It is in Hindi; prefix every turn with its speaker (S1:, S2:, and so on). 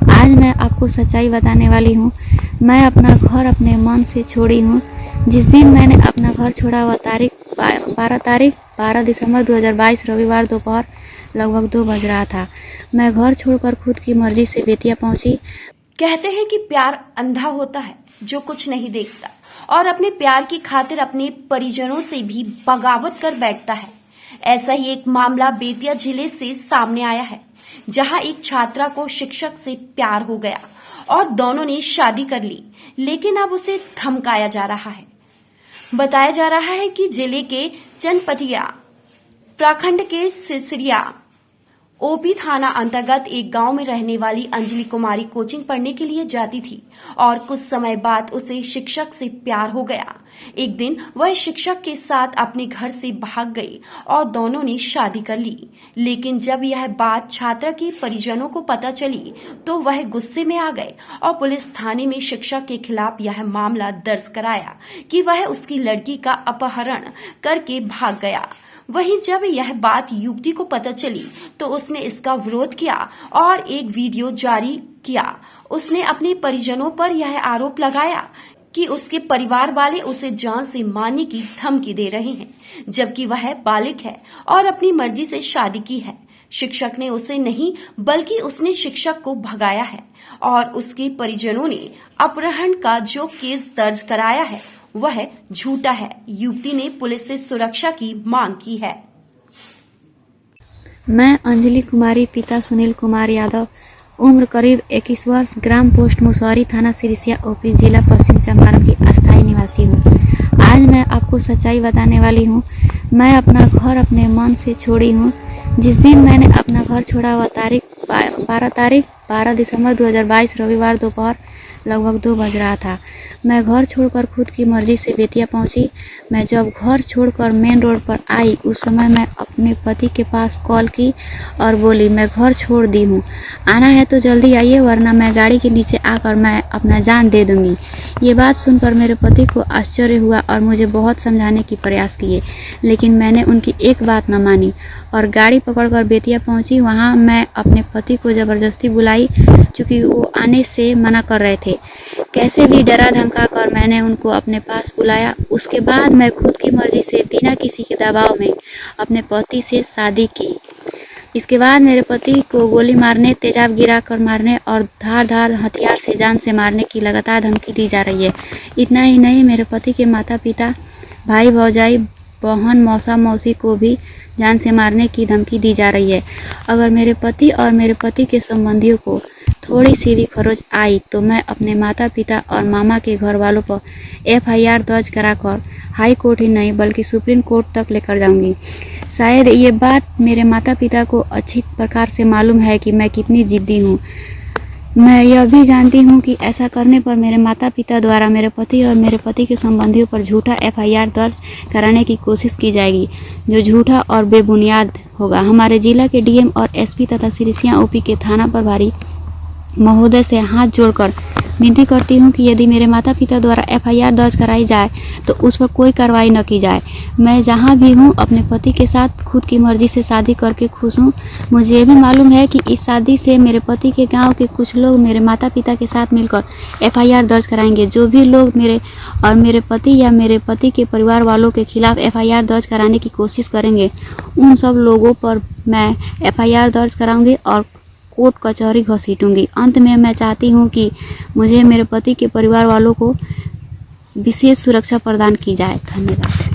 S1: आज मैं आपको सच्चाई बताने वाली हूँ। मैं अपना घर अपने मन से छोड़ी हूँ। जिस दिन मैंने अपना घर छोड़ा वह तारीख 12 दिसंबर 2022 रविवार दोपहर लगभग 2 बज रहा था। मैं घर छोड़कर खुद की मर्जी से बेतिया पहुंची।
S2: कहते हैं कि प्यार अंधा होता है जो कुछ नहीं देखता और अपने प्यार की खातिर अपने परिजनों से भी बगावत कर बैठता है। ऐसा ही एक मामला बेतिया जिले से सामने आया है, जहां एक छात्रा को शिक्षक से प्यार हो गया और दोनों ने शादी कर ली, लेकिन अब उसे धमकाया जा रहा है। बताया जा रहा है कि जिले के चनपटिया प्रखंड के सिसरिया ओपी थाना अंतर्गत एक गांव में रहने वाली अंजलि कुमारी कोचिंग पढ़ने के लिए जाती थी और कुछ समय बाद उसे शिक्षक से प्यार हो गया। एक दिन वह शिक्षक के साथ अपने घर से भाग गई और दोनों ने शादी कर ली। लेकिन जब यह बात छात्रा के परिजनों को पता चली तो वह गुस्से में आ गए और पुलिस थाने में शिक्षक के खिलाफ यह मामला दर्ज कराया कि वह उसकी लड़की का अपहरण करके भाग गया। वहीं जब यह बात युवती को पता चली तो उसने इसका विरोध किया और एक वीडियो जारी किया। उसने अपने परिजनों पर यह आरोप लगाया कि उसके परिवार वाले उसे जान से मारने की धमकी दे रहे हैं, जबकि वह बालिग है और अपनी मर्जी से शादी की है। शिक्षक ने उसे नहीं बल्कि उसने शिक्षक को भगाया है और उसके परिजनों ने अपहरण का जो केस दर्ज कराया है वह झूठा है। युवती ने पुलिस से सुरक्षा की मांग की है।
S1: मैं अंजलि कुमारी, पिता सुनील कुमार यादव, उम्र करीब 21 वर्ष, ग्राम पोस्ट मुसौरी, थाना सिरिसिया, ओपी, जिला पश्चिम चंपारण की अस्थायी निवासी हूँ। आज मैं आपको सच्चाई बताने वाली हूँ। मैं अपना घर अपने मन से छोड़ी हूँ। जिस दिन मैंने अपना घर छोड़ा वह तारीख 12 दिसंबर 2022 रविवार दोपहर लगभग 2 बज रहा था। मैं घर छोड़कर खुद की मर्जी से बेतिया पहुंची। मैं जब घर छोड़कर मेन रोड पर आई उस समय मैं अपने पति के पास कॉल की और बोली, मैं घर छोड़ दी हूँ, आना है तो जल्दी आइए वरना मैं गाड़ी के नीचे आकर मैं अपना जान दे दूँगी। ये बात सुनकर मेरे पति को आश्चर्य हुआ और मुझे बहुत समझाने की प्रयास किए, लेकिन मैंने उनकी एक बात न मानी और गाड़ी पकड़कर बेतिया पहुंची। वहां मैं अपने पति को ज़बरदस्ती बुलाई, चूँकि वो आने से मना कर रहे थे। कैसे भी डरा धमका कर मैंने उनको अपने पास बुलाया। उसके बाद मैं खुद की मर्जी से बिना किसी के दबाव में अपने पति से शादी की। इसके बाद मेरे पति को गोली मारने, तेजाब गिरा कर मारने और धारदार हथियार से जान से मारने की लगातार धमकी दी जा रही है। इतना ही नहीं, मेरे पति के माता पिता, भाई भौजाई, बहन, मौसा मौसी को भी जान से मारने की धमकी दी जा रही है। अगर मेरे पति और मेरे पति के संबंधियों को थोड़ी सी भी खरोच आई तो मैं अपने माता पिता और मामा के घर वालों पर FIR दर्ज कराकर हाई कोर्ट ही नहीं बल्कि सुप्रीम कोर्ट तक लेकर जाऊंगी। शायद ये बात मेरे माता पिता को अच्छी प्रकार से मालूम है कि मैं कितनी जिद्दी हूँ। मैं यह भी जानती हूँ कि ऐसा करने पर मेरे माता पिता द्वारा मेरे पति और मेरे पति के संबंधियों पर झूठा FIR दर्ज कराने की कोशिश की जाएगी, जो झूठा और बेबुनियाद होगा। हमारे जिला के DM और SP तथा सिरिसिया OP के थाना प्रभारी महोदय से हाथ जोड़कर विनती करती हूँ कि यदि मेरे माता पिता द्वारा FIR दर्ज कराई जाए तो उस पर कोई कार्रवाई न की जाए। मैं जहाँ भी हूँ अपने पति के साथ खुद की मर्जी से शादी करके खुश हूँ। मुझे ये भी मालूम है कि इस शादी से मेरे पति के गांव के कुछ लोग मेरे माता पिता के साथ मिलकर FIR दर्ज कराएंगे। जो भी लोग मेरे पति या मेरे पति के परिवार वालों के खिलाफ FIR दर्ज कराने की कोशिश करेंगे, उन सब लोगों पर मैं FIR दर्ज कराऊंगी और कोर्ट कचहरी घसीटूंगी। अंत में मैं चाहती हूँ कि मुझे मेरे पति के परिवार वालों को विशेष सुरक्षा प्रदान की जाए। धन्यवाद।